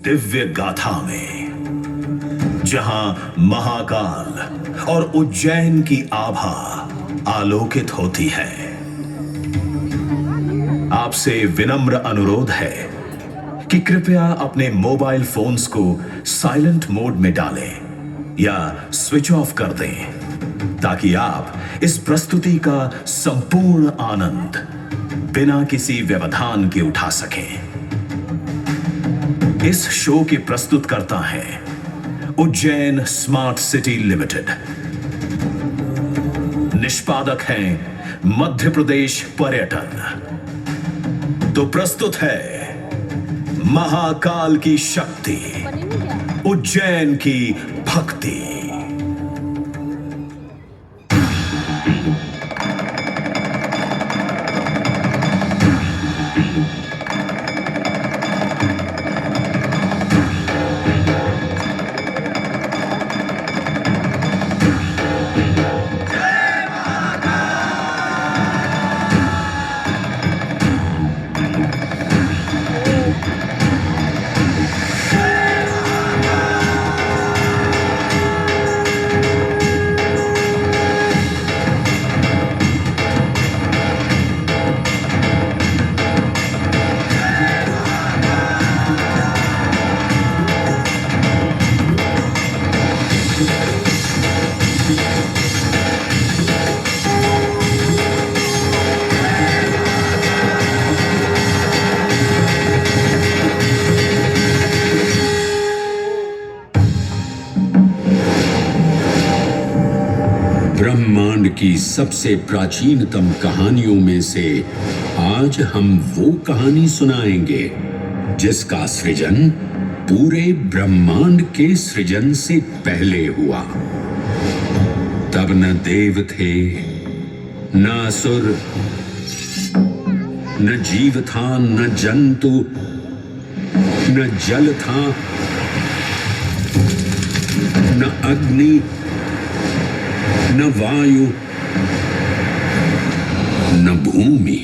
दिव्य गाथा में जहां महाकाल और उज्जैन की आभा आलोकित होती है, आपसे विनम्र अनुरोध है कि कृपया अपने मोबाइल फोन्स को साइलेंट मोड में डालें या स्विच ऑफ कर दें ताकि आप इस प्रस्तुति का संपूर्ण आनंद बिना किसी व्यवधान के उठा सकें। इस शो के प्रस्तुतकर्ता हैं उज्जैन स्मार्ट सिटी लिमिटेड, निष्पादक हैं मध्य प्रदेश पर्यटन। तो प्रस्तुत है महाकाल की शक्ति, उज्जैन की भक्ति। ब्रह्मांड की सबसे प्राचीनतम कहानियों में से आज हम वो कहानी सुनाएंगे जिसका सृजन पूरे ब्रह्मांड के सृजन से पहले हुआ। तब न देव थे, न असुर, न जीव था, न जंतु, न जल था, न अग्नि, न वायु, न भूमि।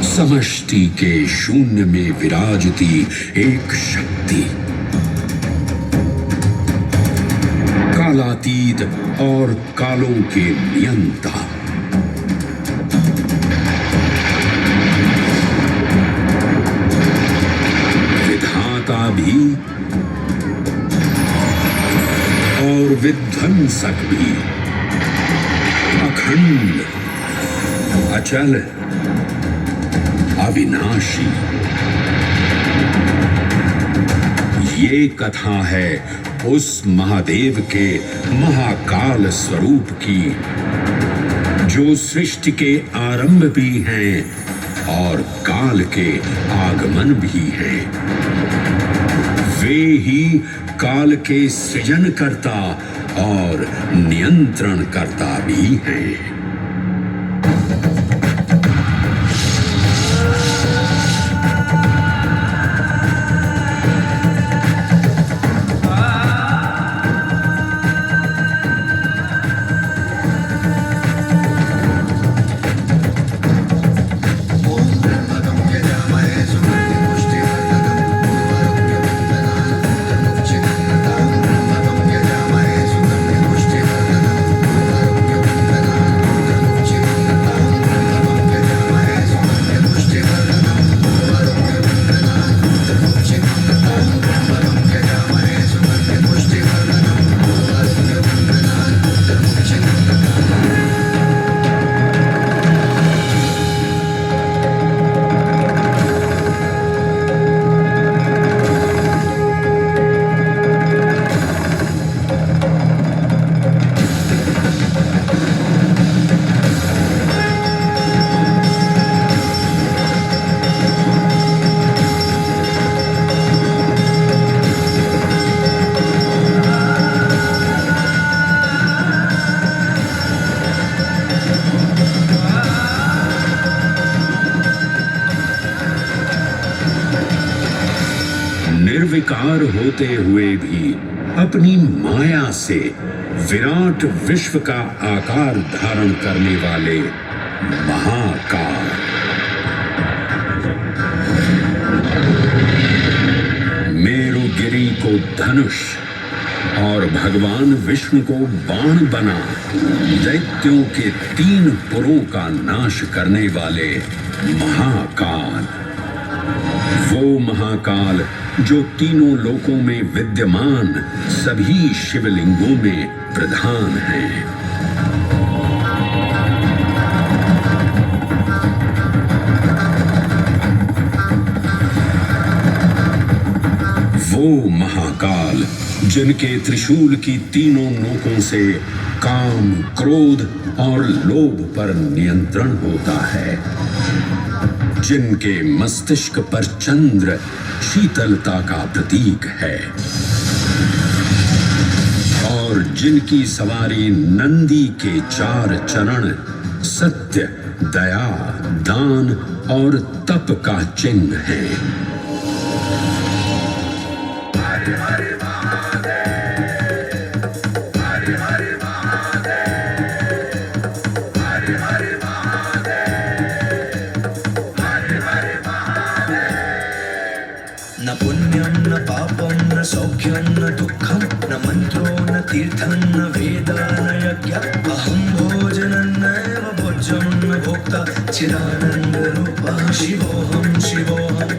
समष्टि के शून्य में विराजती एक शक्ति, कालातीत और कालों के नियंता। विधाता भी और विध्वंसक भी, अखंड, अचल, अविनाशी। ये कथा है उस महादेव के महाकाल स्वरूप की, जो सृष्टि के आरंभ भी हैं और काल के आगमन भी हैं। वे ही काल के सृजनकर्ता और नियंत्रण करता भी हैं। निर्विकार होते हुए भी अपनी माया से विराट विश्व का आकार धारण करने वाले महाकाल। को धनुष और भगवान विष्णु को बाण बना दैत्यों के 3 पुरों का नाश करने वाले महाकाल। वो महाकाल जो तीनों लोकों में विद्यमान सभी शिवलिंगों में प्रधान है। वो महाकाल जिनके त्रिशूल की तीनों नोकों से काम, क्रोध और लोभ पर नियंत्रण होता है, जिनके मस्तिष्क पर चंद्र शीतलता का प्रतीक है और जिनकी सवारी नंदी के 4 चरण सत्य, दया, दान और तप का चिन्ह है। न पुण्यं न पापं न सौख्यं न दुःखं न मन्त्रो न तीर्थं न वेद न यज्ञः अहं भोजनं नैव भोज्यं न भोक्ता चिदानन्दरूपः शिवोऽहं शिवोऽहम्।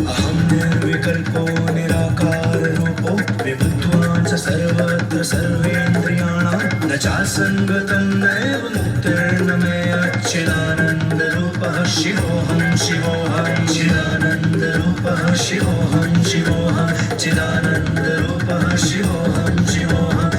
अहं निर्विकल्पो निराकाररूपो विभुत्वान् च सर्वत्र सर्वेन्द्रियाणां न चासङ्गतं नैव मुक्तिर्न मे चिदानन्दरूपः शिवोऽहं शिवोऽहं चिदानन्दरूपः शिवोऽहं शिवोऽहं चिदानन्दरूपः शिवोऽहं शिवोऽहं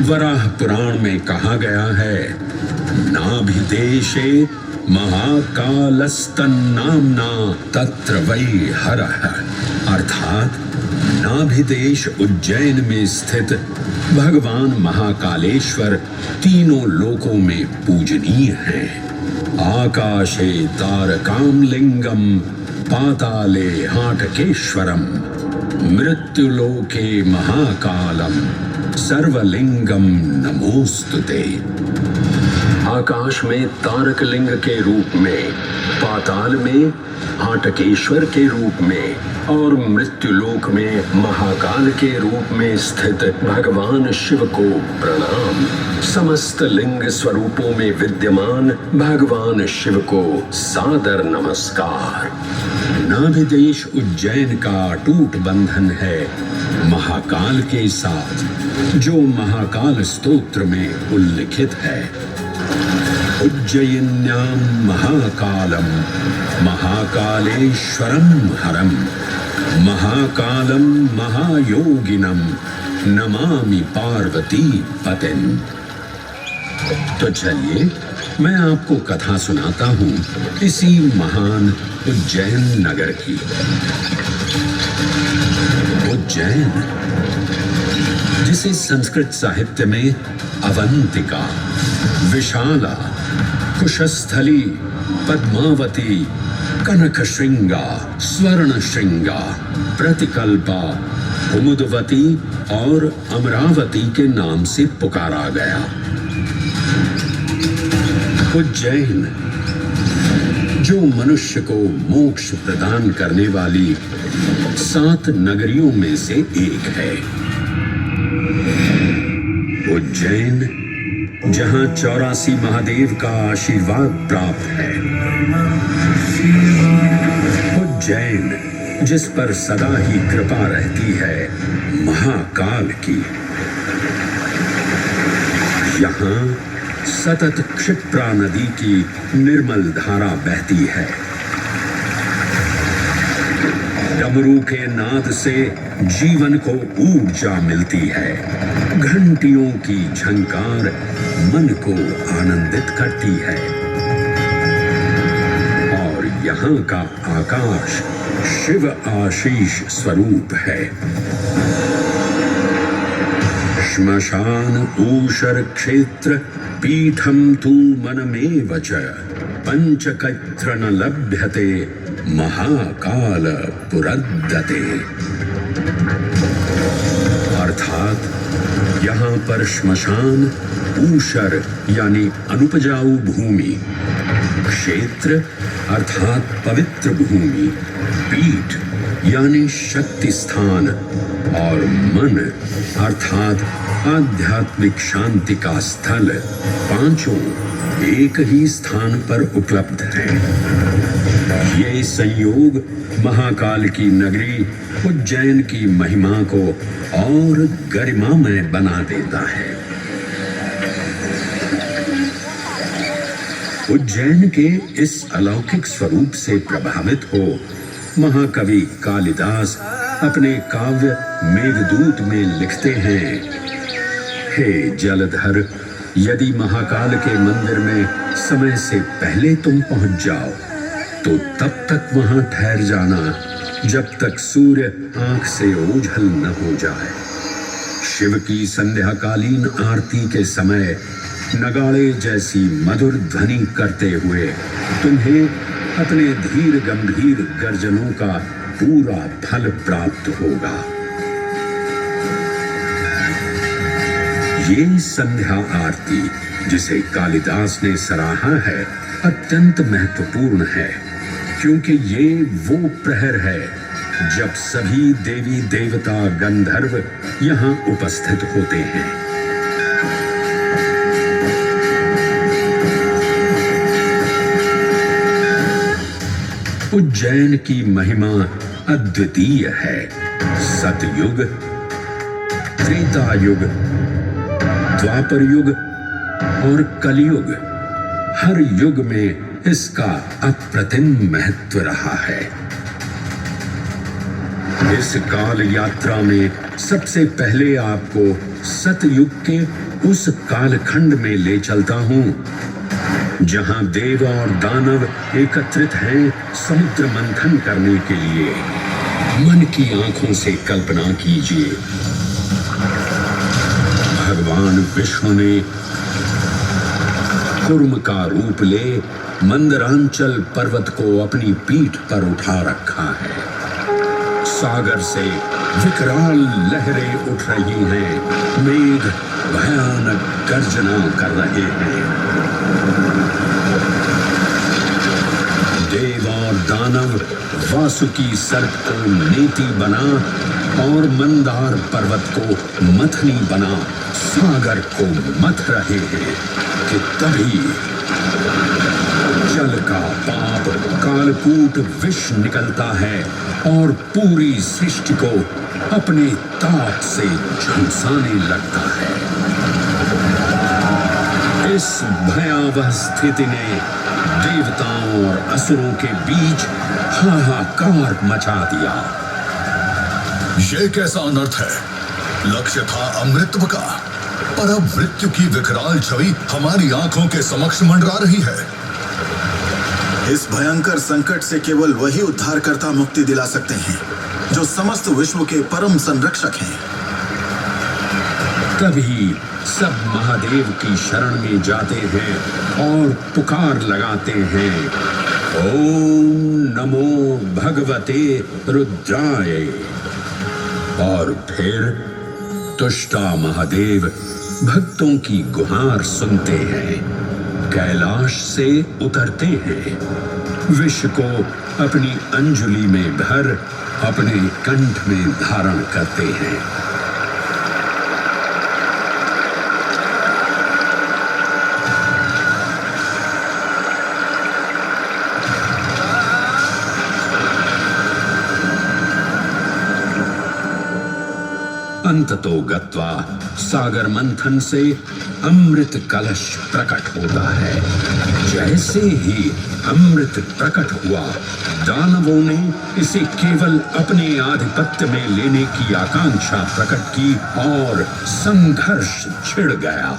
वराह पुराण में कहा गया है, नाभिदेशे महाकालस्तन्नाम्ना तत्र वै हरः, अर्थात नाभिदेश उज्जैन में स्थित भगवान महाकालेश्वर तीनों लोकों में पूजनीय हैं। आकाशे तारकामलिंगम पाताले हाटकेश्वरम मृत्युलोके महाकालम सर्वलिंगम नमोस्तुते। आकाश में तारक लिंग के रूप में, पाताल में हाटकेश्वर के रूप में और मृत्युलोक में महाकाल के रूप में स्थित भगवान शिव को प्रणाम। समस्त लिंग स्वरूपों में विद्यमान भगवान शिव को सादर नमस्कार। नाभिदेश उज्जैन का अटूट बंधन है महाकाल के साथ, जो महाकाल स्तोत्र में उल्लिखित है। उज्जयिन्यां महाकालम महाकालेश्वरम हरम महाकालम महायोगिनम नमामि पार्वती पतिं। तो चलिए मैं आपको कथा सुनाता हूँ इसी महान उज्जैन नगर की। उज्जैन, जिसे संस्कृत साहित्य में अवंतिका, विशाला, कुशस्थली, पद्मावती, कनकश्रृंगा, स्वर्णश्रृंगा, प्रतिकल्पा, कुमुदवती और अमरावती के नाम से पुकारा गया। उज्जैन, जो मनुष्य को मोक्ष प्रदान करने वाली 7 नगरियों में से एक है। उज्जैन, जहां 84 महादेव का आशीर्वाद प्राप्त है। उज्जैन, जिस पर सदा ही कृपा रहती है महाकाल की। यहाँ सतत क्षिप्रा नदी की निर्मल धारा बहती है। डमरू के नाद से जीवन को ऊर्जा मिलती है। घंटियों की झंकार मन को आनंदित करती है और यहाँ का आकाश शिव आशीष स्वरूप है। श्मशान ऊषर क्षेत्र पीठम तू मनमेव च पंचकत्र न लभ्यते महाकाल पुरद्दते। अर्थात यहाँ पर श्मशान, ऊषर यानी अनुपजाऊ भूमि, क्षेत्र अर्थात पवित्र भूमि, पीठ यानी शक्ति स्थान और मन अर्थात आध्यात्मिक शांति का स्थल पांचों एक ही स्थान पर उपलब्ध हैं। ये संयोग महाकाल की नगरी उज्जैन की महिमा को और गरिमामय बना देता है। उज्जैन के इस अलौकिक स्वरूप से प्रभावित हो महाकवि कालिदास अपने काव्य मेघदूत में लिखते हैं, हे जलधर, यदि महाकाल के मंदिर में समय से पहले तुम पहुंच जाओ तो तब तक वहां ठहर जाना जब तक सूर्य आंख से ओझल न हो जाए। शिव की संध्याकालीन आरती के समय नगाड़े जैसी मधुर ध्वनि करते हुए तुम्हें अपने धीर गंभीर गर्जनों का पूरा फल प्राप्त होगा। ये संध्या आरती जिसे कालिदास ने सराहा है अत्यंत महत्वपूर्ण है, क्योंकि ये वो प्रहर है जब सभी देवी देवता गंधर्व यहाँ उपस्थित होते हैं। उज्जैन की महिमा अद्वितीय है। सतयुग, त्रेता युग, द्वापर युग और कलयुग, हर युग में इसका अप्रतिम महत्व रहा है। इस काल यात्रा में सबसे पहले आपको सतयुग के उस कालखंड में ले चलता हूं जहां देव और दानव एकत्रित हैं समुद्र मंथन करने के लिए। मन की आंखों से कल्पना कीजिए, भगवान विष्णु ने कुर्म का रूप ले मंदरांचल पर्वत को अपनी पीठ पर उठा रखा है। सागर से विकराल लहरें उठ रही हैं, मेघ भयानक गर्जना कर रहे हैं। देव और दानव वासुकी सर्प को नेति बना और मंदार पर्वत को मथनी बना सागर को मथ रहे हैं कि तभी जल का पाप कालकूट विष निकलता है और पूरी सृष्टि को अपने ताप से झुलसाने लगता है। इस भयावह स्थिति ने देवताओं और असुरों के बीच हाहाकार मचा दिया। ये कैसा अनर्थ है? लक्ष्य था अमृतत्व का, पर अब मृत्यु की विकराल छवि हमारी आंखों के समक्ष मंडरा रही है। इस भयंकर संकट से केवल वही उद्धारकर्ता मुक्ति दिला सकते हैं जो समस्त विश्व के परम संरक्षक हैं। तभी सब महादेव की शरण में जाते हैं और पुकार लगाते हैं, ओम नमो भगवते रुद्राय। और फिर तुष्टा महादेव भक्तों की गुहार सुनते हैं, कैलाश से उतरते हैं, विष को अपनी अंजुलि में भर अपने कंठ में धारण करते हैं। अंततो गत्वा सागर मंथन से अमृत कलश प्रकट होता है। जैसे ही अमृत प्रकट हुआ, दानवों ने इसे केवल अपने आधिपत्य में लेने की आकांक्षा प्रकट की और संघर्ष छिड़ गया।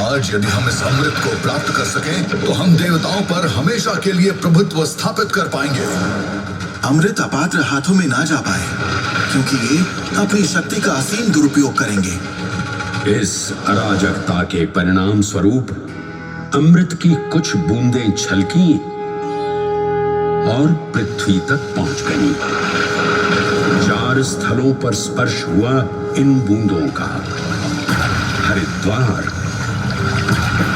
आज यदि हम इस अमृत को प्राप्त कर सकें तो हम देवताओं पर हमेशा के लिए प्रभुत्व स्थापित कर पाएंगे। अमृत अपात्र हाथों में ना जा पाए, क्योंकि ये अपनी शक्ति का असीम दुरुपयोग करेंगे। इस अराजकता के परिणाम स्वरूप अमृत की कुछ बूंदें छलकी और पृथ्वी तक पहुंच गईं। 4 चार स्थलों पर स्पर्श हुआ इन बूंदों का। हरिद्वार,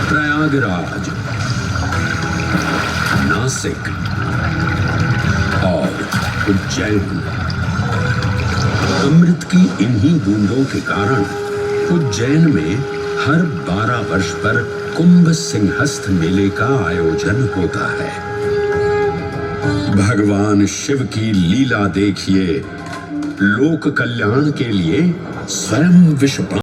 प्रयागराज, नासिक और उज्जैन। अमृत की इन्हीं बूंदों के कारण उज्जैन में हर 12 वर्ष पर कुंभ सिंहस्थ मेले का आयोजन होता है। भगवान शिव की लीला देखिए, लोक कल्याण के लिए स्वयं विश्व